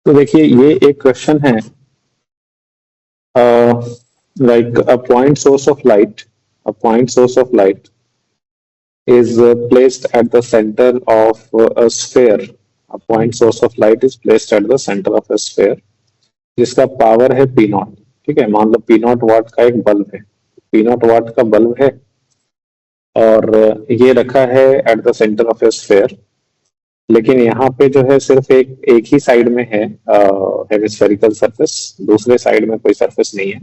तो देखिए ये एक क्वेश्चन है, like a point source of light, a point source of light is placed at the center of a sphere. A point source of light is placed at the center of a sphere जिसका power है P not. ठीक है, मान लो P not वाट का एक bulb है, P not वाट का bulb है और ये रखा है at the centre of A sphere. लेकिन यहाँ पे जो है सिर्फ एक ही साइड में है हेमिस्फेरिकल सरफेस, दूसरे साइड में कोई सरफेस नहीं है।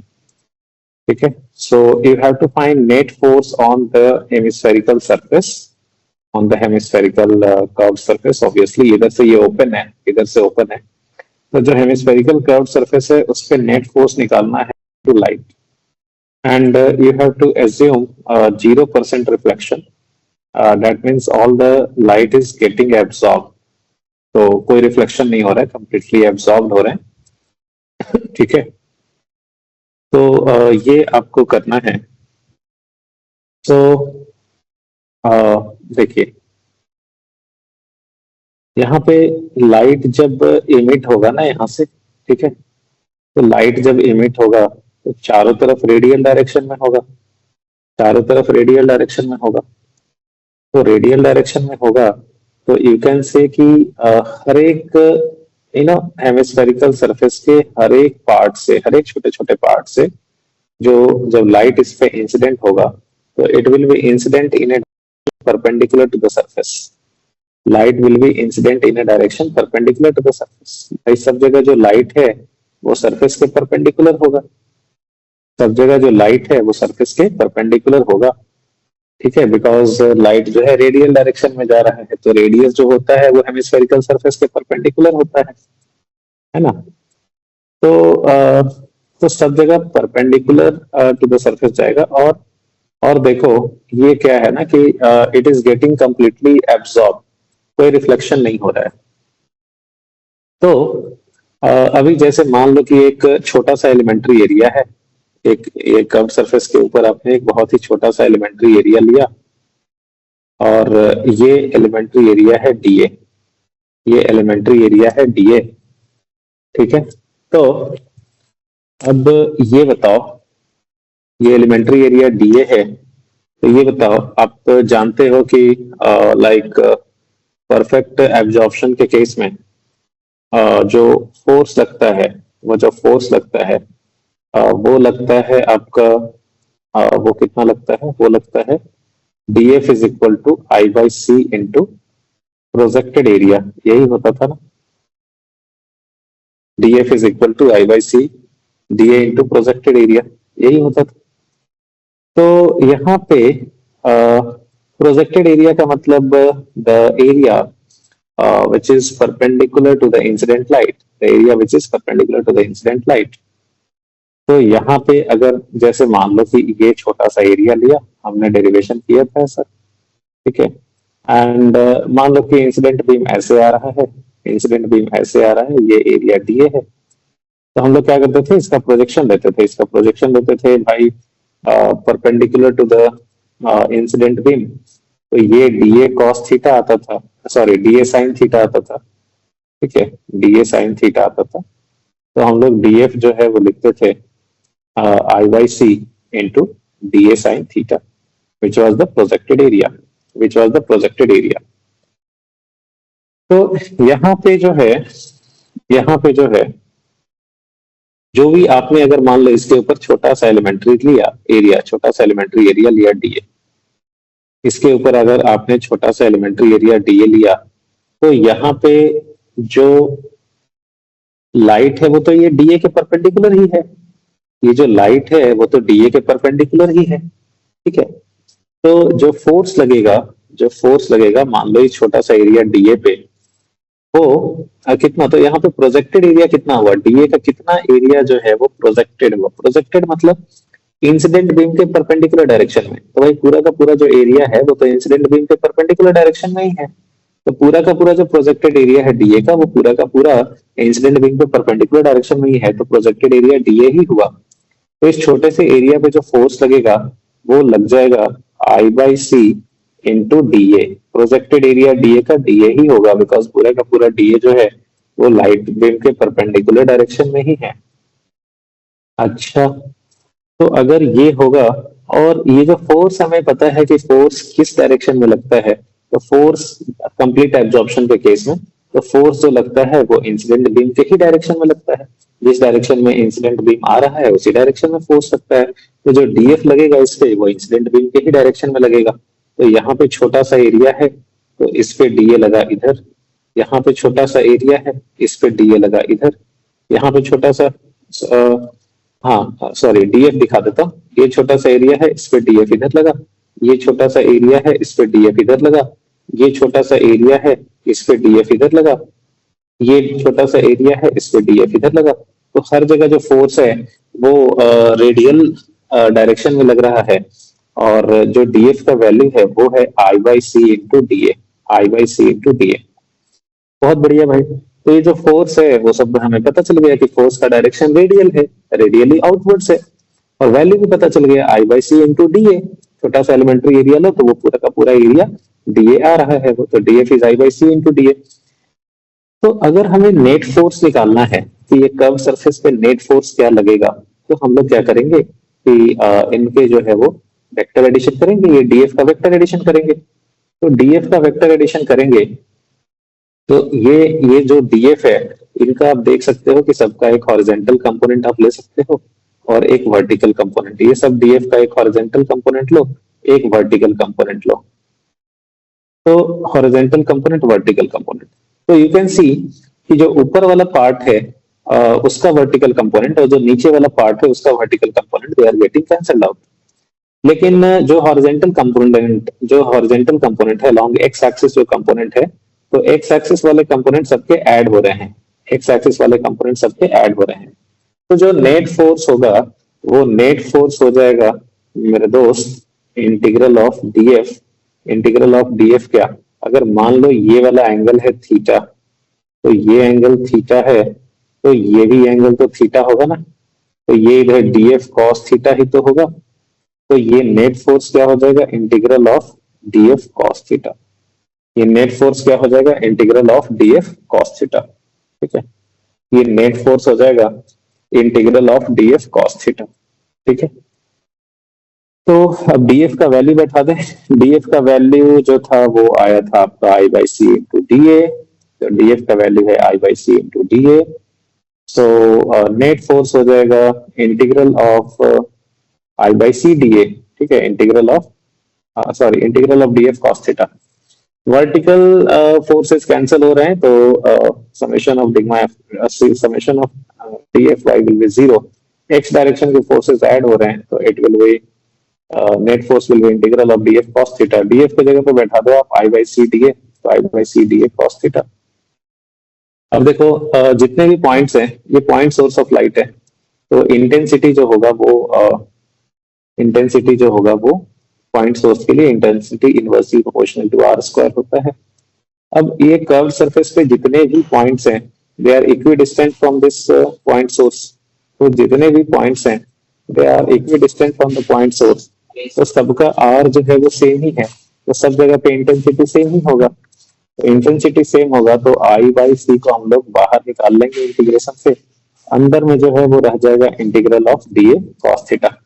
ठीक है, so you have to find net force on the hemispherical surface, on the hemispherical curve surface. Obviously इधर से ये ओपन है, इधर से ओपन है, तो जो हेमिस्फेरिकल कर्व सरफेस है उस पे नेट फोर्स निकालना है to light, and you have to assume 0% reflection. That means all the light is getting absorb, तो कोई रिफ्लेक्शन नहीं हो रहा है, कंप्लीटली एब्सॉर्ब हो रहे हैं। ठीक है, तो ये आपको करना है। तो देखिए यहाँ पे लाइट जब इमिट होगा ना यहाँ से, ठीक है, तो लाइट जब इमिट होगा तो चारों तरफ रेडियल डायरेक्शन में होगा, चारों तरफ रेडियल डायरेक्शन में होगा। तो रेडियल डायरेक्शन में होगा तो यू कैन से कि हर एक हेमिस्फेरिकल सरफेस के हर एक पार्ट से, हर एक छोटे छोटे पार्ट से जो जब लाइट इस पे इंसिडेंट होगा तो it will be incident in a perpendicular to the surface. Light will be incident in a direction perpendicular to the surface. भाई सब जगह जो लाइट है वो सरफेस के परपेंडिकुलर होगा, सब जगह जो लाइट है वो सरफेस के परपेंडिकुलर होगा। ठीक है, बिकॉज लाइट जो है रेडियल डायरेक्शन में जा रहा है, तो रेडियस जो होता है वो हेमिस्फेरिकल सरफेस के परपेंडिकुलर होता है ना। तो सब जगह परपेंडिकुलर टू द सरफेस जाएगा। और देखो ये क्या है ना कि it is getting completely absorb, कोई रिफ्लेक्शन नहीं हो रहा है। तो अभी जैसे मान लो कि एक छोटा सा एलिमेंट्री एरिया है, एक कर्व सरफेस के ऊपर आपने एक बहुत ही छोटा सा एलिमेंट्री एरिया लिया और ये एलिमेंट्री एरिया है डीए, ये एलिमेंट्री एरिया है डीए। ठीक है, तो अब ये बताओ, ये एलिमेंट्री एरिया डीए है, तो ये बताओ आप जानते हो कि लाइक परफेक्ट एब्जॉर्प्शन के केस में जो फोर्स लगता है, वो जो फोर्स लगता है वो लगता है आपका, वो कितना लगता है, वो लगता है df is equal to I by C into projected area, यही होता था ना। df is equal to I by c da into projected area, यही होता था। तो यहाँ पे प्रोजेक्टेड एरिया का मतलब the area which is perpendicular to the incident light, the area which is perpendicular to the incident light। तो यहाँ पे अगर जैसे मान लो कि ये छोटा सा एरिया लिया, हमने डेरिवेशन किया था ऐसा, ठीक है, एंड मान लो कि इंसिडेंट बीम ऐसे आ रहा है, इंसिडेंट बीम ऐसे आ रहा है, ये एरिया डीए है। तो हम लोग क्या करते थे, इसका प्रोजेक्शन लेते थे, इसका प्रोजेक्शन लेते थे भाई perpendicular to the incident beam. तो ये डीए कॉस थीटा आता था, सॉरी डीए साइन थीटा आता था। ठीक है, डीए साइन थीटा आता था। तो हम लोग डीएफ जो है वो लिखते थे I by C into DA sine theta which was the projected area, which was the projected area. तो यहाँ पे जो है, यहाँ पे जो है, जो भी आपने अगर मान लो इसके ऊपर छोटा सा एलिमेंट्री लिया एरिया, छोटा सा एलिमेंट्री एरिया लिया डीए, इसके ऊपर अगर आपने छोटा सा एलिमेंट्री एरिया डीए लिया, तो यहाँ पे जो लाइट है वो तो ये डीए के परपेंडिकुलर ही है, ये जो लाइट है वो तो डीए के परपेंडिकुलर ही है। ठीक है, तो जो फोर्स लगेगा, जो फोर्स लगेगा मान लो ये छोटा सा एरिया डीए पे, वो कितना, तो यहाँ पे प्रोजेक्टेड एरिया कितना हुआ, डीए का कितना एरिया जो है वो प्रोजेक्टेड हुआ। प्रोजेक्टेड मतलब इंसिडेंट बीम के परपेंडिकुलर डायरेक्शन में। तो भाई पूरा का पूरा जो एरिया है वो तो इंसिडेंट बीम के परपेंडिकुलर डायरेक्शन में ही है। तो पूरा का पूरा जो प्रोजेक्टेड एरिया है डीए का, वो पूरा का पूरा इंसिडेंट बीम के परपेंडिकुलर डायरेक्शन में ही है, तो प्रोजेक्टेड एरिया डीए ही हुआ। तो इस छोटे से एरिया पे जो फोर्स लगेगा वो लग जाएगा I by C into DA. Projected area DA का डीए ही होगा, बिकॉज पूरा का पूरा डीए जो है वो लाइट बीम के परपेंडिकुलर डायरेक्शन में ही है। अच्छा, तो अगर ये होगा और ये जो फोर्स हमें पता है कि फोर्स किस डायरेक्शन में लगता है, तो फोर्स कंप्लीट एब्जॉर्प्शन के केस में तो फोर्स जो लगता है वो इंसिडेंट बीम के ही डायरेक्शन में लगता है। जिस डायरेक्शन में इंसिडेंट बीम आ रहा है उसी डायरेक्शन में फोर्स लगता है। तो जो डीएफ लगेगा इस पे वो इंसिडेंट बीम के ही डायरेक्शन में लगेगा। तो यहाँ पे छोटा सा एरिया है तो इस पे डीए लगा इधर। यहाँ पे छोटा सा एरिया है, इस पे डीए लगा इधर। यहाँ पे छोटा सा हाँ सॉरी डीएफ दिखा देता हूँ। ये छोटा सा एरिया है, इस पे डीएफ इधर लगा। ये छोटा सा एरिया है, इस पे डीएफ इधर लगा। ये छोटा सा एरिया है, इस पे डीएफ इधर लगा। ये छोटा सा एरिया है, इस पे डीएफ इधर लगा। तो हर जगह जो फोर्स है वो रेडियल डायरेक्शन में लग रहा है। और जो डीएफ का वैल्यू है वो है I by C into D A. I by C into D A. बहुत बढ़िया भाई। तो ये जो फोर्स है वो सब हमें पता चल गया कि फोर्स का डायरेक्शन रेडियल है, रेडियली आउटवर्ड्स है। और वैल्यू भी पता चल गया I by C into D A. छोटा सा एलिमेंट्री एरिया लो तो वो पूरा का पूरा एरिया डीए आ रहा है, वो तो d F is I by C into D A. तो अगर हमें नेट फोर्स निकालना है कि ये कर्व सरफेस पे नेट फोर्स क्या लगेगा, तो हम लोग क्या करेंगे कि इनके जो है वो वेक्टर एडिशन करेंगे, ये डीएफ का वेक्टर एडिशन करेंगे। तो डीएफ का वेक्टर एडिशन करेंगे तो ये जो डीएफ है इनका आप देख सकते हो कि सबका एक हॉरिजेंटल कंपोनेंट आप ले सकते हो और एक वर्टिकल कंपोनेंट। ये सब डीएफ का एक हॉरिजेंटल कंपोनेंट लो, एक वर्टिकल कंपोनेंट लो। तो हॉरिजेंटल कंपोनेंट, वर्टिकल कंपोनेंट। तो यू कैन सी कि जो ऊपर वाला पार्ट है उसका वर्टिकल कंपोनेंट और जो नीचे वाला पार्ट है उसका vertical component they are getting cancelled out. लेकिन जो हॉरिजेंटल कंपोनेंट है लॉन्ग एक्स एक्सिस जो कंपोनेंट है, तो एक्स एक्सिस वाले कंपोनेंट सबके ऐड हो रहे हैं। एक्स एक्सिस वाले कंपोनेंट सबके ऐड हो रहे हैं। तो जो नेट फोर्स होगा वो नेट फोर्स हो जाएगा मेरे दोस्त integral of DF. Integral of DF क्या, अगर मान लो ये वाला एंगल है थीटा, तो ये एंगल थीटा है, तो ये भी एंगल तो थीटा होगा ना। तो ये इधर डीएफ कॉस थीटा ही तो होगा। तो ये नेट फोर्स क्या हो जाएगा, integral of DF cos theta. ये नेट फोर्स क्या हो जाएगा, integral of DF cos theta. ठीक है, ये नेट फोर्स हो जाएगा integral of DF cos theta. ठीक है, तो अब डीएफ का वैल्यू बैठा दें। डीएफ का वैल्यू जो था वो आया था आपका I by C into D A. तो डीएफ का वैल्यू है I by C into D A. So net force हो जाएगा integral of I by C D A. ठीक है, integral of sorry integral of DF cos theta. Vertical forces cancel हो रहे हैं तो summation of sigma summation of D F Y will be zero. X direction के forces add हो रहे हैं तो it will B net force will be integral of D F cos theta. DF की जगह पे बैठा दो आप आई बाई सी डी ए, तो I by C D A cos theta. अब देखो जितने भी पॉइंट्स हैं ये पॉइंट सोर्स ऑफ लाइट है। तो इंटेंसिटी जो होगा वो पॉइंट सोर्स के लिए intensity inversely proportional to r square होता है। अब ये कर्व सरफेस पे जितने भी पॉइंट्स हैं they are equidistant from this point source. तो जितने भी पॉइंट्स हैं they are equidistant from the point source. तो सबका आर जो है वो सेम ही है, तो सब जगह पे इंटेंसिटी सेम ही होगा। तो इंटेंसिटी सेम होगा तो आई बाई सी को हम लोग बाहर निकाल लेंगे इंटीग्रेशन से। अंदर में जो है वो रह जाएगा integral of D A cos theta.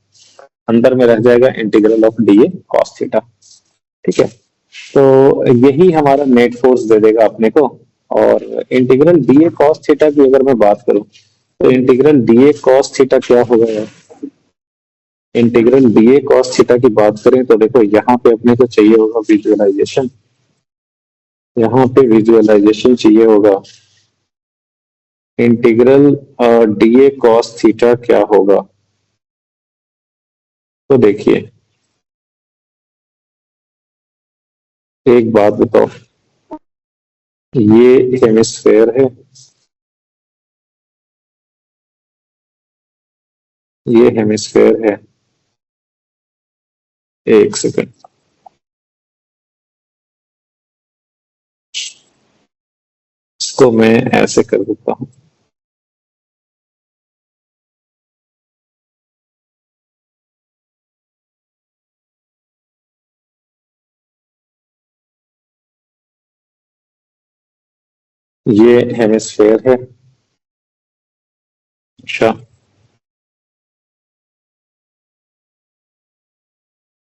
अंदर में रह जाएगा integral of D A cos theta. ठीक है, तो यही हमारा नेट फोर्स दे देगा अपने को। और integral D A cos theta की अगर मैं बात करूं तो integral D A cos theta क्या होगा यार। Integral D A cos theta की बात करें तो देखो यहाँ पे अपने को चाहिए होगा विजुअलाइजेशन। यहाँ पे विजुअलाइजेशन चाहिए होगा। Integral D A cos theta क्या होगा, तो देखिए एक बात बताओ, ये हेमिस्फेयर है, ये हेमिस्फेयर है। एक सेकंड, इसको मैं ऐसे कर देता हूँ। ये हेमिस्फेयर है। अच्छा,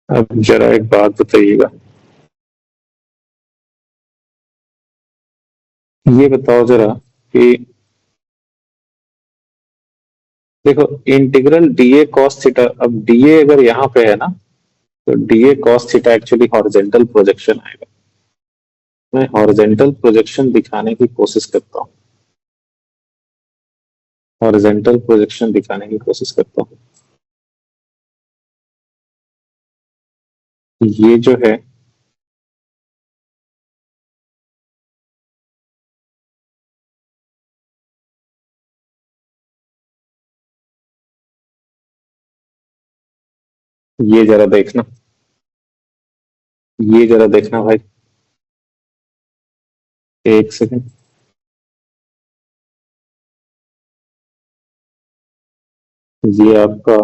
अब जरा एक बात बताइएगा, ये बताओ जरा कि देखो, इंटीग्रल डीए कॉस थीटा, अब डीए अगर यहाँ पे है ना, तो DA cos theta actually horizontal projection आएगा। मैं हॉरिजेंटल प्रोजेक्शन दिखाने की कोशिश करता हूँ, हॉरिजेंटल प्रोजेक्शन दिखाने की कोशिश करता हूँ। ये जो है, ये जरा देखना, ये जरा देखना भाई, एक सेकंड। ये आपका,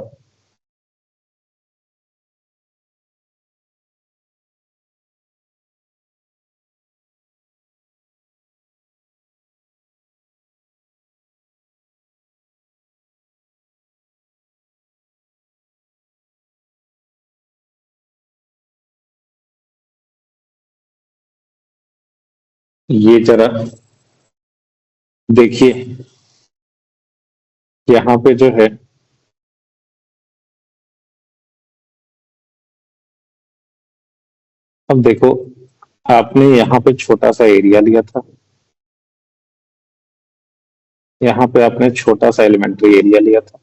ये जरा देखिए, यहाँ पे जो है, अब देखो, आपने यहाँ पे छोटा सा एरिया लिया था, यहाँ पे आपने छोटा सा एलिमेंट्री एरिया लिया था,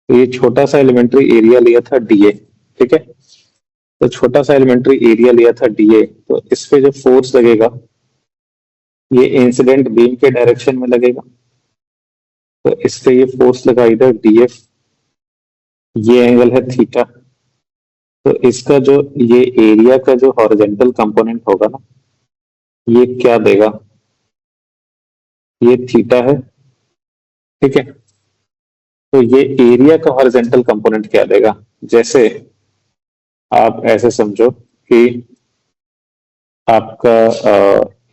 तो ये छोटा सा एलिमेंट्री एरिया लिया था डीए, ठीक है। तो छोटा सा एलिमेंट्री एरिया लिया था डीए, तो इस पे जो फोर्स लगेगा, ये इंसिडेंट बीम के डायरेक्शन में लगेगा, तो इस पे ये फोर्स लगा इधर डीएफ, ये एंगल है थीटा। तो इसका जो, ये एरिया का जो हॉरिजेंटल कंपोनेंट होगा ना, ये क्या देगा, ये थीटा है, ठीक है। तो ये एरिया का हॉरिजेंटल कंपोनेंट क्या देगा, जैसे आप ऐसे समझो कि आपका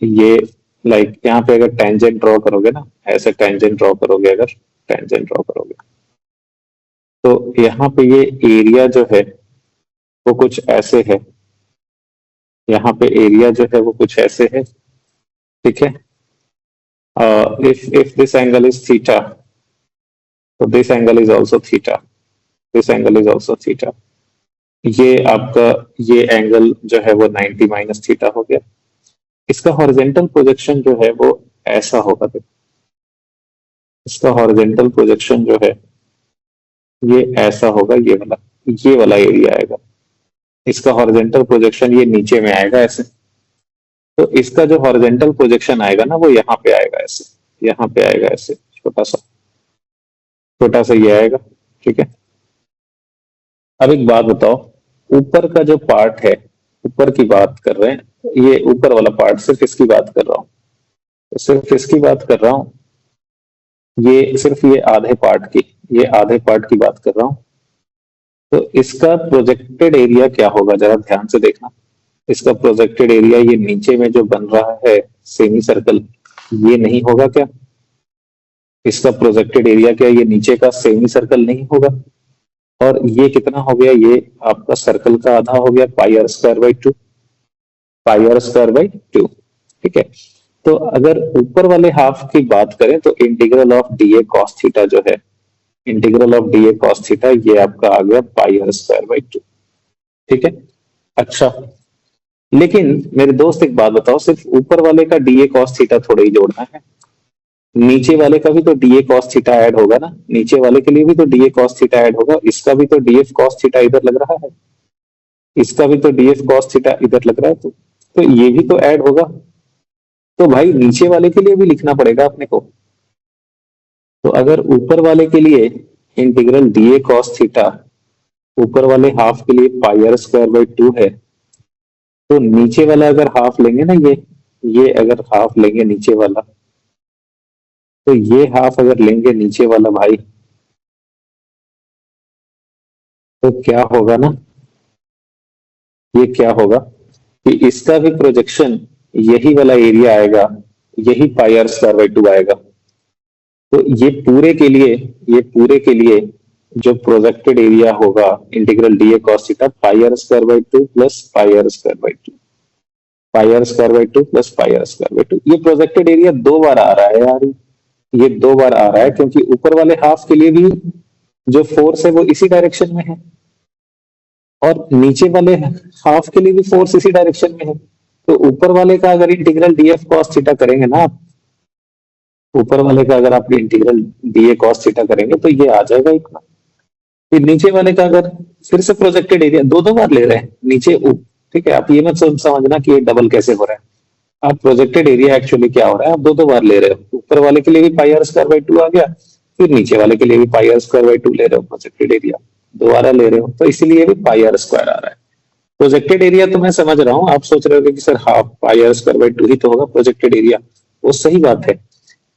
ये, लाइक यहाँ पे अगर टेंजेंट ड्रॉ करोगे ना, ऐसे टेंजेंट ड्रॉ करोगे, अगर टेंजेंट ड्रॉ करोगे, तो यहाँ पे ये एरिया जो है वो कुछ ऐसे है, यहाँ पे एरिया जो है वो कुछ ऐसे है, ठीक है। If this angle is theta, so this angle is also theta, this angle is also theta। ये आपका, ये एंगल जो है वो 90 माइनस थीटा हो गया। इसका हॉरिजेंटल प्रोजेक्शन जो है वो ऐसा होगा, देखो, इसका हॉरिजेंटल प्रोजेक्शन जो है ये ऐसा होगा, ये वाला एरिया आएगा। इसका हॉरिजेंटल प्रोजेक्शन ये नीचे में आएगा ऐसे, तो इसका जो हॉरिजेंटल प्रोजेक्शन आएगा ना, वो यहाँ पे आएगा ऐसे, यहाँ पे आएगा ऐसे, छोटा सा, छोटा सा ये आएगा, ठीक है। अब एक बात बताओ, ऊपर का जो पार्ट है, ऊपर की बात कर रहे हैं, ये ऊपर वाला पार्ट, सिर्फ इसकी बात कर रहा हूँ, तो सिर्फ इसकी बात कर रहा हूँ, ये सिर्फ ये आधे पार्ट की, ये आधे पार्ट की बात कर रहा हूँ। तो इसका प्रोजेक्टेड एरिया क्या होगा, जरा ध्यान से देखना। इसका प्रोजेक्टेड एरिया ये नीचे में जो बन रहा है सेमी सर्कल, ये नहीं होगा क्या, इसका प्रोजेक्टेड एरिया क्या ये नीचे का सेमी सर्कल नहीं होगा। और ये कितना हो गया, ये आपका सर्कल का आधा हो गया, pi are square by two, pi are square by two, ठीक है। तो अगर ऊपर वाले हाफ की बात करें, तो integral of D A cos theta जो है, integral of D A cos theta, ये आपका आ गया pi are square by two, ठीक है। अच्छा, लेकिन मेरे दोस्त एक बात बताओ, सिर्फ ऊपर वाले का डी ए कॉस थीटा थोड़ा ही जोड़ना है, नीचे वाले का भी तो D A cos theta add होगा ना, नीचे वाले के लिए भी तो D A cos theta add होगा, इसका भी तो डी एफ कॉस थीटा इधर लग रहा है, इसका भी तो डी एफ कॉस थीटा इधर लग रहा है, तो ये भी तो ऐड होगा। तो भाई नीचे वाले के लिए भी लिखना पड़ेगा अपने को। तो अगर ऊपर वाले के लिए integral D A cos theta, ऊपर वाले हाफ के लिए पाई आर स्क्वायर बाई टू है, तो नीचे वाला अगर हाफ लेंगे ना, ये अगर हाफ लेंगे नीचे वाला, तो ये हाफ अगर लेंगे नीचे वाला भाई, तो क्या होगा ना, ये क्या होगा कि इसका भी प्रोजेक्शन यही वाला एरिया आएगा, यही पाई आर स्क्वायर बाई 2 आएगा। तो ये पूरे के लिए जो प्रोजेक्टेड एरिया होगा integral D A cos theta pi are square by 2 plus pi are square by 2, pi are square by 2 plus pi are square by 2। ये प्रोजेक्टेड एरिया 2 बार आ रहा है यार, ये 2 बार आ रहा है क्योंकि ऊपर वाले हाफ के लिए भी जो फोर्स है वो इसी डायरेक्शन में है और नीचे वाले हाफ के लिए भी फोर्स इसी डायरेक्शन में है। तो ऊपर वाले का अगर integral d F cos theta करेंगे ना आप, ऊपर वाले का अगर आप integral D A cos theta करेंगे तो ये आ जाएगा इतना। फिर नीचे वाले का अगर फिर से प्रोजेक्टेड एरिया 2 बार ले रहे हैं नीचे ऊपर, ठीक है। आप ये मत समझना कि ये डबल कैसे हो रहा है, आप प्रोजेक्टेड एरिया एक्चुअली क्या हो रहा है, आप 2 बार ले रहे हो। ऊपर वाले के लिए भी पाई आर स्क्वायर बाई 2 आ गया, फिर नीचे वाले के लिए भी पाई आर स्क्वायर बाई 2 ले रहे हो, प्रोजेक्टेड एरिया दोबारा ले रहे हो, तो इसीलिए भी पाई आर स्क्वायर आ रहा है। प्रोजेक्टेड एरिया तो मैं समझ रहा हूँ, आप सोच रहे हो कि sir half pi are square by 2 ही तो होगा प्रोजेक्टेड एरिया, वो सही बात है,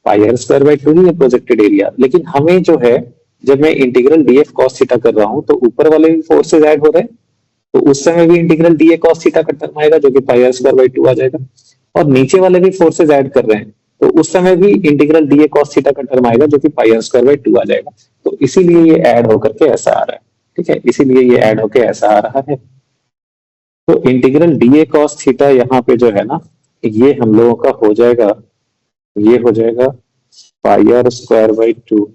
पाई आर स्क्वायर बाई 2 ही है प्रोजेक्टेड एरिया। लेकिन हमें जो है, जब मैं integral d F cos theta कर रहा हूँ तो ऊपर वाले भी फोर्सेज ऐड हो रहे हैं, तो उस समय भी integral D A cos theta का टर्म आएगा जो कि पाई आर स्क्वायर बाई 2 आ जाएगा। और नीचे वाले भी फोर्सेज ऐड कर रहे हैं तो उस समय भी integral D A cos theta का टर्म आएगा जो कि पाई आर स्क्वायर बाई 2 आ जाएगा। तो इसीलिए ये ऐड होकर के ऐसा आ रहा है, ठीक है, इसीलिए ये ऐड होकर ऐसा आ रहा है। तो integral D A cos theta यहाँ पे जो है ना, ये हम लोगों का हो जाएगा, ये हो जाएगा pi are square by 2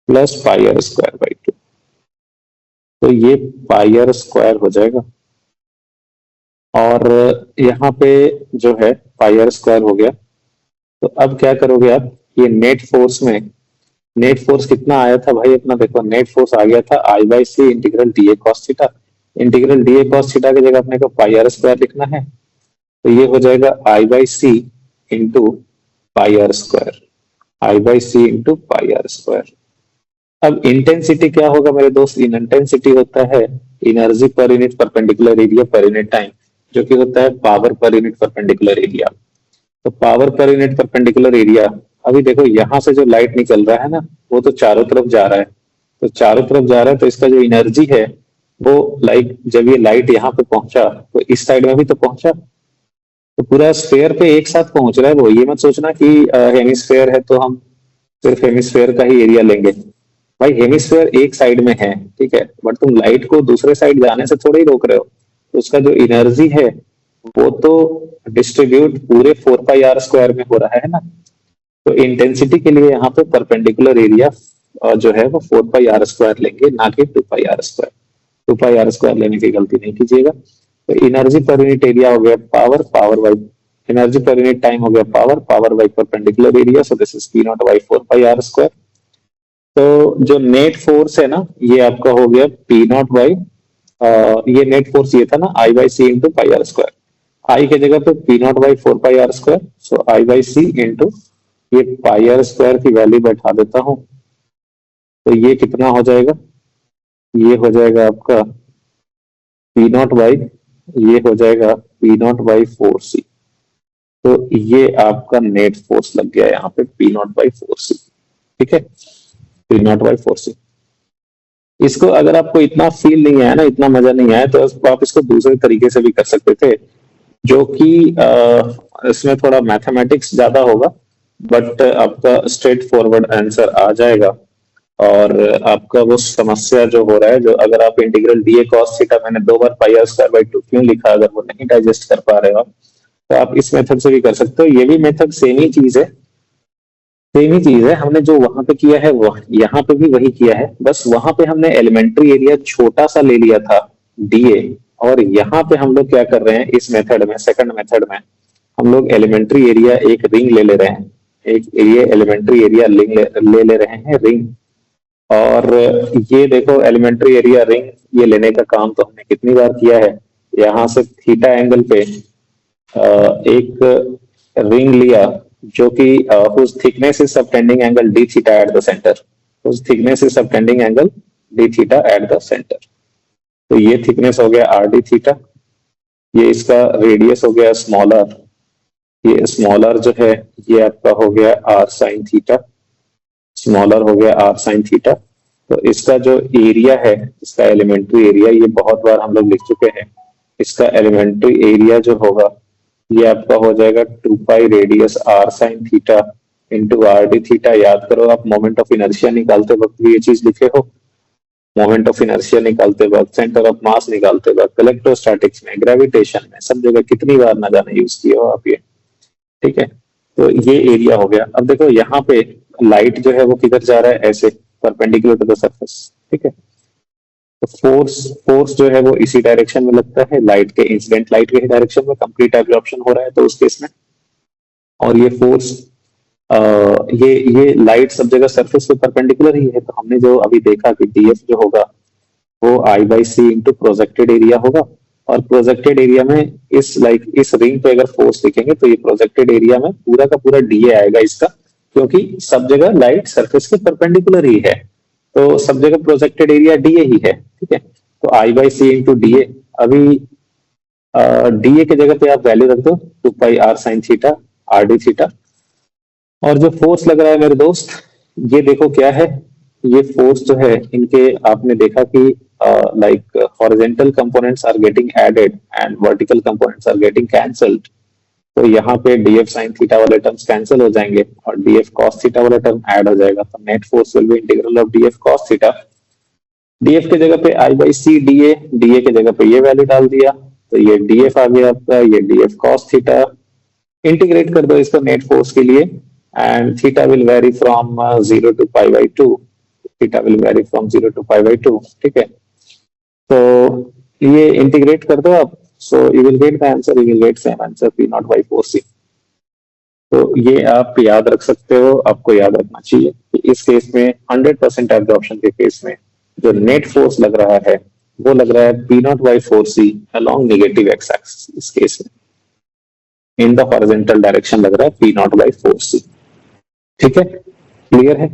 plus pi are square by 2। तो ये पाई आर स्क्वायर हो जाएगा और यहाँ पे जो है पाई आर स्क्वायर हो गया। तो अब क्या करोगे आप, ये नेट फोर्स में, नेट फोर्स कितना आया था भाई अपना, देखो नेट फोर्स आ गया था I by C integral D A cos theta. Integral D A cos theta की जगह अपने को पाई आर स्क्वायर लिखना है, तो ये हो जाएगा I by C into pi are square, I by C into pi are square. अब इंटेंसिटी क्या होगा मेरे दोस्त, इन इंटेंसिटी होता है energy per unit perpendicular area per unit time, जो कि होता है power per unit perpendicular area. तो power per unit perpendicular area, अभी देखो यहाँ से जो लाइट निकल रहा है ना वो तो चारों तरफ जा रहा है, तो चारों तरफ जा रहा है तो इसका जो एनर्जी है वो लाइट, जब ये लाइट यहाँ पे पहुंचा तो इस साइड में भी तो पहुंचा, तो पूरा स्फेयर पे एक साथ पहुंच रहा है वो। ये मत सोचना कि हेमिस्फेयर है तो हम सिर्फ हेमिस्फेयर का ही एरिया लेंगे, भाई हेमिस्फेयर एक साइड में है, ठीक है, बट तुम लाइट को दूसरे साइड जाने से थोड़ा ही रोक रहे हो, तो उसका जो एनर्जी है वो तो डिस्ट्रीब्यूट पूरे 4 पाई आर स्क्वायर में हो रहा है ना। तो इंटेंसिटी के लिए यहाँ पे परपेंडिकुलर एरिया जो है वो 4 पाई आर स्क्वायर लेंगे, ना कि 2 pi are square. 2 pi are square लेने की गलती नहीं कीजिएगा। तो एनर्जी पर यूनिट एरिया हो गया power, power by energy per unit time हो गया power, power by perpendicular area, so this is P not by 4 pi are square. तो जो नेट फोर्स है ना ये आपका हो गया पी नॉट बाई, ये नेट फोर्स ये था ना I by C into pi are square, I की जगह पे P not by 4 pi are square, so I by C into ये पाई आर स्क्वायर की वैल्यू बैठा देता हूं, तो ये कितना हो जाएगा, ये हो जाएगा आपका पी नॉट बाई, ये हो जाएगा पी नॉट बाई 4 सी। तो ये आपका नेट फोर्स लग गया यहाँ पे पी नॉट बाई 4 सी, ठीक है, पी नॉट बाई 4 सी। इसको अगर आपको इतना फील नहीं आया ना, इतना मजा नहीं आया, तो आप इसको दूसरे तरीके से भी कर सकते थे, जो कि इसमें थोड़ा मैथमेटिक्स ज्यादा होगा, बट आपका स्ट्रेट फॉरवर्ड आंसर आ जाएगा। और आपका वो समस्या जो हो रहा है, जो अगर आप integral D A cos theta, मैंने 2 बार पाई आर स्क्वायर बाई 2 क्यों लिखा, अगर वो नहीं डाइजेस्ट कर पा रहे हो आप, तो आप इस मेथड से भी कर सकते हो। ये भी मेथड सेम ही चीज है, सेम ही चीज है, हमने जो वहां पे किया है वो यहाँ पे भी वही किया है, बस वहां पे हमने एलिमेंट्री एरिया छोटा सा ले लिया था डीए, और यहाँ पे हम लोग क्या कर रहे हैं इस मेथड में, सेकंड मेथड में हम लोग एलिमेंट्री एरिया एक रिंग ले ले रहे हैं, एक ये एलिमेंट्री एरिया ले रहे हैं रिंग। और ये देखो एलिमेंट्री एरिया रिंग ये लेने का काम तो हमने कितनी बार किया है, यहाँ से थीटा एंगल पे एक रिंग लिया जो कि whose thickness is subtending angle d theta at the center, whose thickness is subtending angle d theta at the center। तो ये थिकनेस हो गया आर डी थीटा, ये इसका रेडियस हो गया स्मॉलर, ये स्मॉलर जो है ये आपका हो गया आर साइन थीटा, स्मॉलर हो गया आर साइन थीटा। तो इसका जो एरिया है, इसका एलिमेंट्री एरिया, ये बहुत बार हम लोग लिख चुके हैं, इसका एलिमेंट्री एरिया जो होगा ये आपका हो जाएगा 2 pi radius r sine theta into r d theta. याद करो आप मोमेंट ऑफ इनर्शिया निकालते वक्त भी ये चीज लिखे हो। मोमेंट ऑफ इनर्शिया निकालते वक्त, सेंटर ऑफ मास निकालते वक्त, इलेक्ट्रोस्टैटिक्स में, ग्रेविटेशन में, सब जगह कितनी बार ना जाने यूज किए हो आप ये। ठीक है, तो ये एरिया हो गया। अब देखो यहाँ पे लाइट जो है वो किधर जा रहा है, ऐसे परपेंडिकुलर टू द सरफेस। ठीक है, तो फोर्स फोर्स जो है वो इसी डायरेक्शन में लगता है, लाइट के इंसिडेंट लाइट के डायरेक्शन में कंप्लीट एब्जॉर्प्शन हो रहा है तो उस केस में। और ये फोर्स ये लाइट सब जगह सरफेस पे परपेंडिकुलर ही है, तो हमने जो अभी देखा कि डीएफ जो होगा वो I by C into projected area होगा। और प्रोजेक्टेड एरिया में इस रिंग पे अगर फोर्स लिखेंगे तो ये प्रोजेक्टेड एरिया में पूरा का पूरा डीए आएगा इसका, क्योंकि सब जगह लाइट सरफेस के परपेंडिकुलर ही है, तो सब जगह प्रोजेक्टेड एरिया डीए ही है। ठीक है, तो I by C into DA. अभी डीए के जगह पे आप वैल्यू रख दो 2 pi r sin theta are d theta. और जो फोर्स लग रहा है मेरे दोस्त, ये देखो क्या है। ये फोर्स जो है इनके आपने देखा कि like horizontal components are getting added and vertical components are getting cancelled. तो यहाँ पे डीएफ साइन थीटा वाले टर्म्स कैंसिल हो जाएंगे और डीएफ कॉस थीटा वाला टर्म ऐड हो जाएगा, तो net force will be integral of DF cos theta. D F के जगह पे I by c d A, d A के जगह पे ये वैल्यू डाल दिया, तो ये डीएफ आ गया आपका, ये डीएफ कॉस थीटा। इंटीग्रेट कर दो इसको नेट फोर्स के लिए, and theta will vary from 0 to π/2। Theta will vary from 0 to π/2। ठीक है, तो ये इंटीग्रेट कर दो आप, so you will get the answer, you will get same answer P not by 4c। तो ये आप याद रख सकते हो, आपको याद रखना चाहिए कि इस केस में 100% एब्जॉर्प्शन के केस में जो नेट फोर्स लग रहा है वो लग रहा है P not by 4c along negative x axis. इस केस में इन द हॉरिजॉन्टल डायरेक्शन लग रहा है पी नॉट बाई 4c। ठीक है, क्लियर है?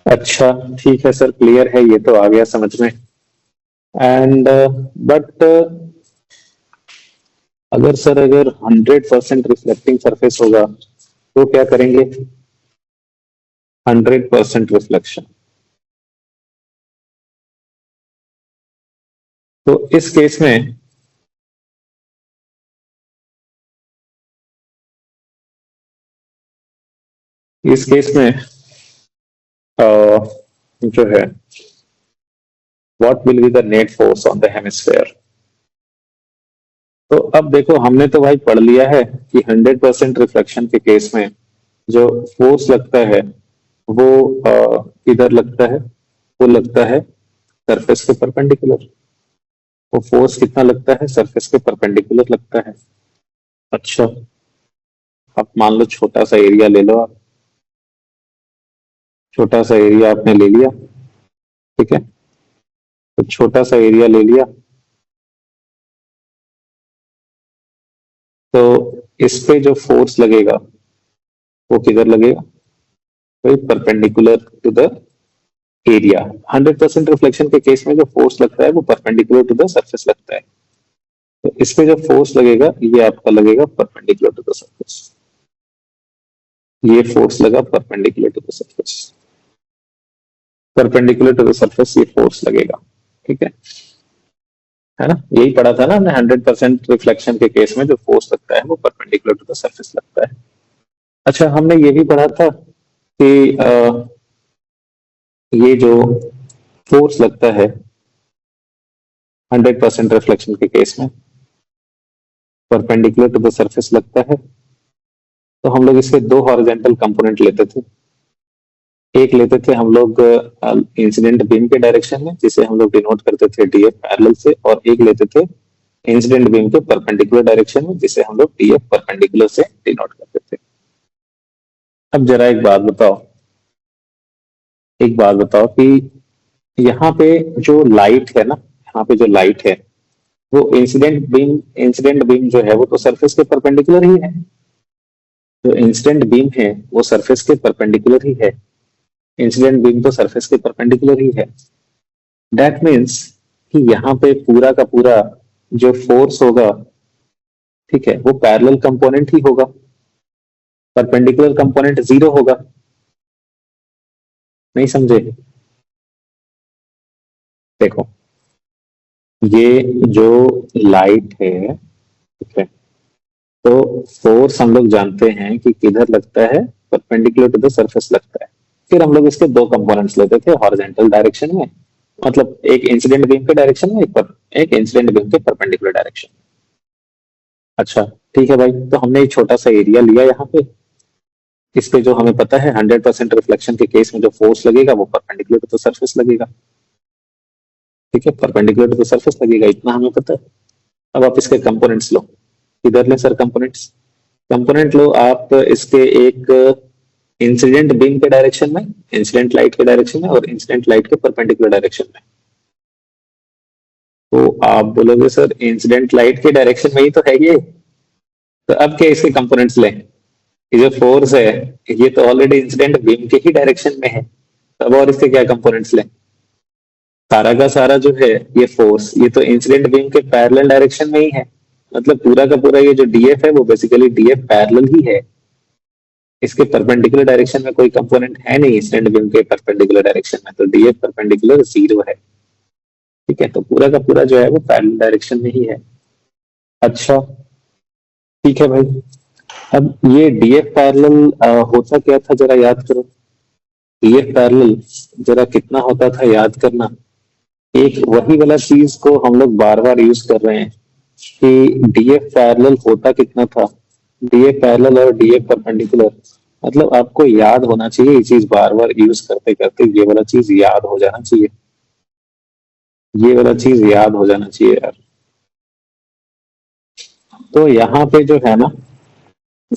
अच्छा ठीक है सर, क्लियर है, ये तो आ गया समझ में। एंड बट अगर सर अगर 100% रिफ्लेक्टिंग सरफेस होगा तो क्या करेंगे? 100% रिफ्लेक्शन, तो इस केस में जो है what will be the net force on the hemisphere. तो अब देखो हमने तो भाई पढ़ लिया है कि 100% रिफ्लेक्शन के केस में जो फोर्स लगता है वो किधर लगता है, वो लगता है सरफेस के परपेंडिकुलर। वो फोर्स कितना लगता है? सरफेस के परपेंडिकुलर लगता है। अच्छा, अब मान लो छोटा सा एरिया ले लो आप, छोटा सा एरिया आपने ले लिया। ठीक है, तो छोटा सा एरिया ले लिया, तो इस पे जो फोर्स लगेगा वो किधर लगेगा? वही perpendicular to the area. 100% reflection के केस में जो फोर्स लगता है वो परपेंडिकुलर टू द सरफेस लगता है, तो इस पे जो फोर्स लगेगा ये आपका लगेगा परपेंडिकुलर टू द सरफेस। ये फोर्स लगा perpendicular to the surface, perpendicular to the surface ये फोर्स लगेगा। ठीक है ना? यही पढ़ा था ना हमने, 100% रिफ्लेक्शन के केस में जो फोर्स लगता है वो परपेंडिकुलर टू द सरफेस लगता है। अच्छा, हमने ये भी पढ़ा था कि ये जो फोर्स लगता है 100% रिफ्लेक्शन के केस में परपेंडिकुलर टू द सरफेस लगता है, तो हम लोग इसके दो हॉरिजेंटल कंपोनेंट लेते थे। एक लेते थे हम लोग इंसिडेंट बीम के डायरेक्शन में, जिसे हम लोग डिनोट करते थे डीएफ पैरेलल से, और एक लेते थे इंसिडेंट बीम के परपेंडिकुलर डायरेक्शन में, जिसे हम लोग डीएफ परपेंडिकुलर से डिनोट करते थे। अब जरा एक बात बताओ कि यहाँ पे जो लाइट है ना, यहाँ पे जो लाइट है वो इंसिडेंट बीम जो है वो तो सरफेस के परपेंडिकुलर ही है। जो इंसिडेंट बीम है वो सरफेस के परपेंडिकुलर ही है, इंसिडेंट बीम तो सरफेस के परपेंडिकुलर ही है। दैट मीन्स कि यहाँ पे पूरा का पूरा जो फोर्स होगा, ठीक है, वो पैरेलल कंपोनेंट ही होगा, परपेंडिकुलर कंपोनेंट जीरो होगा। नहीं समझे? देखो, ये जो लाइट है, ठीक है, तो फोर्स हम लोग जानते हैं कि किधर लगता है, परपेंडिकुलर टू द सरफेस लगता है। फिर हम लोग इसके दो कंपोनेंट्स लेते थे हॉरिजॉन्टल डायरेक्शन में, मतलब एक इंसिडेंट बीम के डायरेक्शन में, एक इंसिडेंट बीम के परपेंडिकुलर डायरेक्शन में। अच्छा, ठीक है भाई, तो हमने एक छोटा सा एरिया लिया यहाँ पे। इस पे जो हमें पता है 100% रिफ्लेक्शन के केस में जो फोर्स लगेगा वो परपेंडिकुलर टू द सरफेस लगेगा। ठीक है, परपेंडिकुलर टू द सरफेस लगेगा, इतना हमें पता है। अब आप इसके कंपोनेंट्स लो। इधर ले सर कंपोनेंट्स। कंपोनेंट लो आप इसके, एक इंसिडेंट बीम के डायरेक्शन में, इंसिडेंट लाइट के डायरेक्शन में, और इंसिडेंट लाइट के परपेंडिकुलर डायरेक्शन में। तो आप बोलोगे सर इंसिडेंट लाइट के डायरेक्शन में ही तो है ये, तो अब क्या इसके कंपोनेंट्स लें? ये जो फोर्स है ये तो ऑलरेडी इंसिडेंट बीम के ही डायरेक्शन में है, तब और इसके क्या कंपोनेंट्स लें? सारा का सारा जो है ये फोर्स, ये तो इंसिडेंट बीम के पैरेलल डायरेक्शन में ही है। मतलब पूरा का पूरा ये जो डीएफ है वो बेसिकली डीएफ पैरेलल ही है। इसके परपेंडिकुलर डायरेक्शन में कोई कंपोनेंट है नहीं इंसिडेंट बीम के परपेंडिकुलर डायरेक्शन में, तो डीएफ परपेंडिकुलर 0 है। ठीक है, तो पूरा का पूरा जो है वो पैरेलल डायरेक्शन में ही है। अच्छा, ठीक है भाई। अब ये डीएफ पैरेलल होता क्या था जरा याद करो। डीएफ पैरेलल जरा कितना होता था याद करना। एक वही वाला चीज को हम लोग बार बार यूज कर रहे हैं कि डीएफ पैरेलल होता कितना था। डीएफ पैरेलल और डीएफ परपेंडिकुलर, मतलब आपको याद होना चाहिए ये चीज, बार बार यूज करते करते ये वाला चीज याद हो जाना चाहिए। ये वाला चीज याद हो जाना चाहिए यार। तो यहाँ पे जो है ना,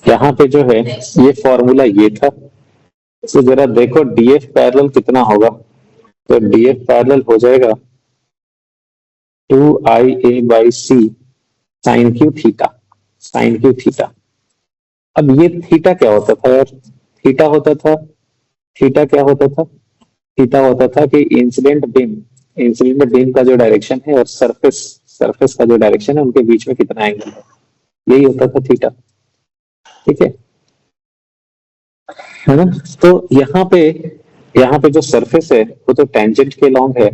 यहाँ पे जो है ये फॉर्मूला ये था। तो जरा देखो डीएफ पैरेलल कितना होगा। तो डीएफ पैरेलल हो जाएगा 2IA/c sine q theta. Sine q theta. अब ये थीटा क्या होता था यार? थीटा होता था, थीटा क्या होता था? थीटा होता था कि इंसिडेंट बीम का जो डायरेक्शन है और सरफेस सरफेस का जो डायरेक्शन है उनके बीच में कितना एंगल है, यही होता था थीटा। ठीक है ना? तो यहाँ पे जो सरफेस है वो तो टेंजेंट के लॉन्ग है,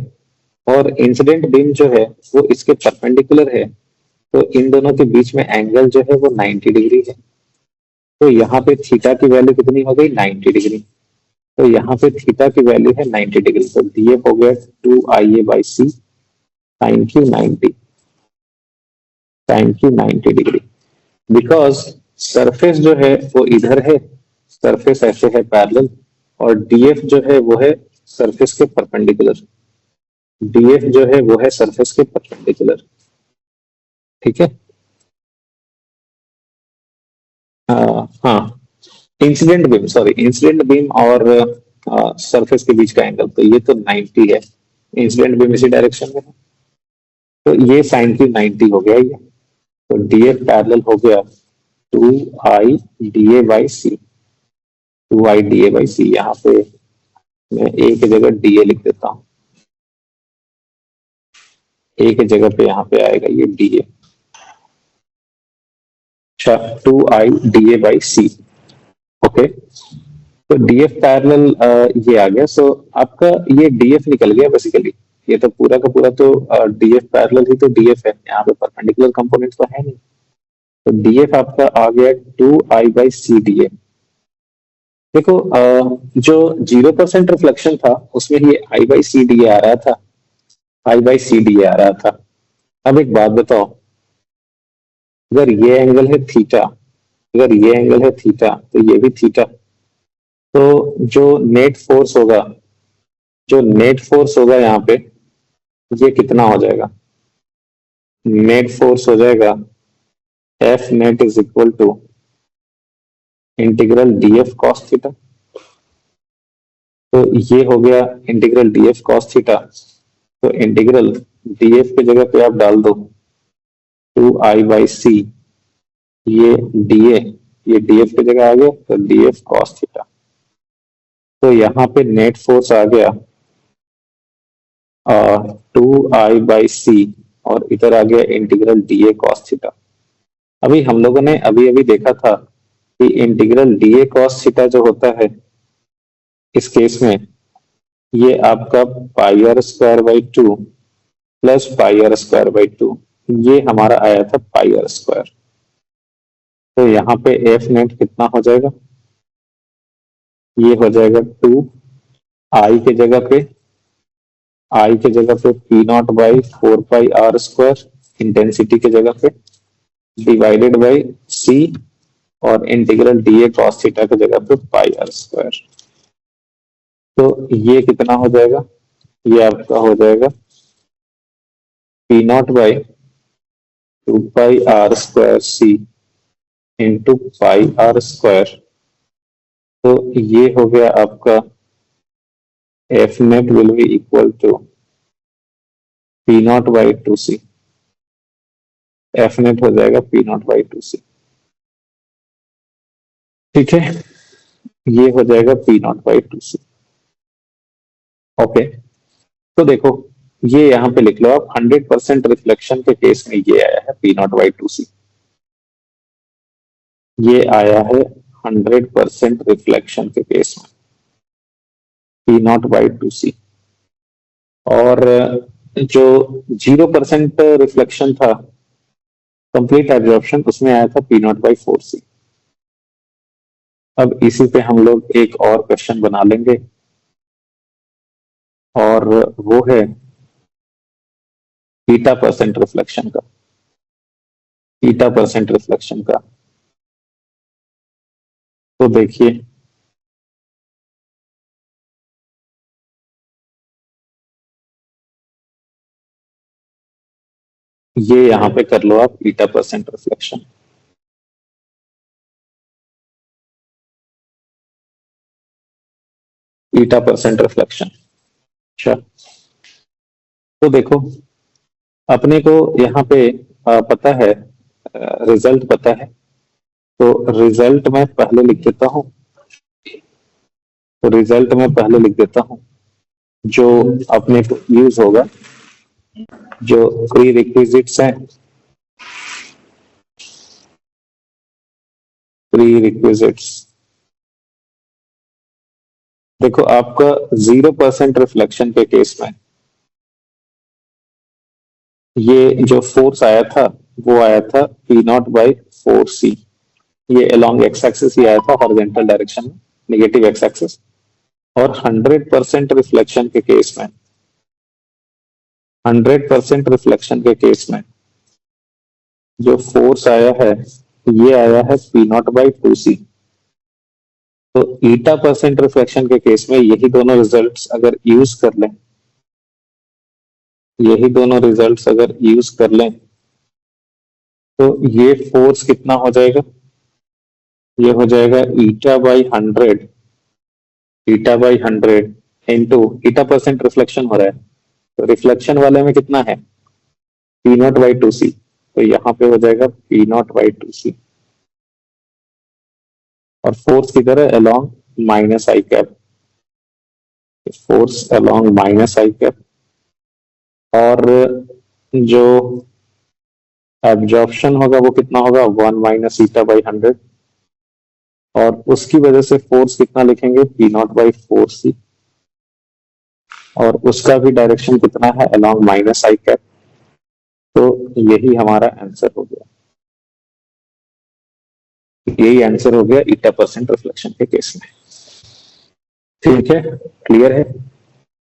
और इंसिडेंट बीम जो है वो इसके परपेंडिकुलर है। तो इन दोनों के बीच में एंगल जो है वो 90 डिग्री है। तो यहाँ पे थीटा की वैल्यू कितनी हो गई? 90 डिग्री। तो यहाँ पे थीटा की वैल्यू है 90 डिग्री, तो दिए हो गया 2IA/c sine q 90, sine q 90 degree. Because surface जो है वो इधर है, सरफेस ऐसे है पैरेलल, और डीएफ जो है वो है सरफेस के परपेंडिकुलर। डीएफ जो है वो है सरफेस के परपेंडिकुलर। ठीक है। हाँ, incident beam, sorry, incident beam और सरफेस के बीच का एंगल, तो ये तो 90 है। इंसिडेंट बीम इसी डायरेक्शन में है, तो ये साइन की 90 हो गया ये। तो डीएफ पैरेलल हो गया 2IA/c। 2IA/c, यहाँ पे मैं ए की जगह डीए लिख देता हूँ। ए की जगह पे यहाँ पे आएगा ये डीए। अच्छा, 2IA/c। ओके, तो डीएफ पैरेलल ये आ गया। सो आपका ये डीएफ निकल गया बेसिकली। ये तो पूरा का पूरा तो डीएफ पैरेलल ही तो डीएफ है, यहाँ पे परपेंडिकुलर कंपोनेंट तो है नहीं। तो डीएफ आपका आ गया 2I/c डीए। देखो जो 0% रिफ्लेक्शन था उसमें ये I/c डीए आ रहा था, I/c डीए आ रहा था। अब एक बात बताओ, अगर ये एंगल है थीटा, अगर ये एंगल है थीटा तो ये भी थीटा, तो जो नेट फोर्स होगा, जो नेट फोर्स होगा यहाँ पे, ये कितना हो जाएगा? नेट फोर्स हो जाएगा F net is equal to integral d F cos theta. तो ये हो गया इंटीग्रल डीएफ कॉस थीटा। तो इंटीग्रल डीएफ की जगह पे आप डाल दो 2I/c, ये डीए, ये डीएफ की जगह आ गया, तो डीएफ कॉस थीटा। तो यहाँ पे नेट फोर्स आ गया 2I/c, और इधर आ गया इंटीग्रल डीए कॉस थीटा। अभी हम लोगों ने अभी अभी देखा था कि इंटीग्रल डीए कॉस थीटा जो होता है इस केस में, ये आपका πr² / 2 प्लस πr²/2, ये हमारा आया था πr²। तो यहाँ पे एफ नेट कितना हो जाएगा, ये हो जाएगा 2 आई के जगह पे, आई के जगह पे P not by 4 pi r square intensity के जगह पे डिवाइडेड बाई सी और integral D A cos theta की जगह पे पाई आर स्क्वायर। तो ये कितना हो जाएगा, ये आपका हो जाएगा P not by 2 pi r square c into pi are square. तो ये हो गया आपका F net will be equal to P not by 2 c, F net हो जाएगा पी नॉट बाई 2 सी। ठीक है, ये हो जाएगा P not by 2 C. Okay, तो देखो ये यहाँ पे लिख लो आप, 100% रिफ्लेक्शन के केस में ये आया है पी नॉट बाई 2 सी, ये आया है 100% रिफ्लेक्शन के केस में पी नॉट बाई 2 सी। और जो 0% रिफ्लेक्शन था, कंप्लीट एब्जॉर्प्शन, उसमें आया था पी नॉट बाई 4 सी। अब इसी पे हम लोग एक और क्वेश्चन बना लेंगे, और वो है बीटा परसेंट रिफ्लेक्शन का, बीटा परसेंट रिफ्लेक्शन का। तो देखिए ये यहाँ पे कर लो आप beta percent reflection, beta percent reflection. अच्छा, तो देखो अपने को यहाँ पे पता है, रिजल्ट पता है, तो रिजल्ट मैं पहले लिख देता हूँ, तो रिजल्ट मैं पहले लिख देता हूँ जो अपने को यूज होगा, जो प्री रिक्विजिट्स हैं, प्री रिक्विजिट्स। देखो आपका 0% रिफ्लेक्शन के केस में ये जो फोर्स आया था वो आया था पी नॉट बाई 4 सी, ये अलोंग एक्स एक्सिस ही आया था हॉरिजॉन्टल डायरेक्शन में, नेगेटिव एक्स एक्सिस। और 100% रिफ्लेक्शन के केस में, 100% रिफ्लेक्शन के केस में जो फोर्स आया है ये आया है पी नॉट बाई 2 सी। तो ईटा परसेंट रिफ्लेक्शन के केस में यही दोनों रिजल्ट्स अगर यूज कर लें, यही दोनों रिजल्ट्स अगर यूज कर लें, तो ये फोर्स कितना हो जाएगा, ये हो जाएगा eta by 100, eta by 100 into eta percent reflection हो रहा है, तो रिफ्लेक्शन वाले में कितना है पी नॉट बाई 2 सी, तो यहाँ पे हो जाएगा पी नॉट बाई 2 सी। और फोर्स किधर है, अलोंग माइनस आई कैप, फोर्स अलोंग माइनस आई कैप। और जो एब्जॉर्प्शन होगा वो कितना होगा, 1 माइनस ईटा बाई 100, और उसकी वजह से फोर्स कितना लिखेंगे पी नॉट बाई 4 सी, और उसका भी डायरेक्शन कितना है अलोंग माइनस आई कैप। तो यही हमारा आंसर हो गया, यही आंसर हो गया ईटा परसेंट रिफ्लेक्शन के केस में। ठीक है, क्लियर है।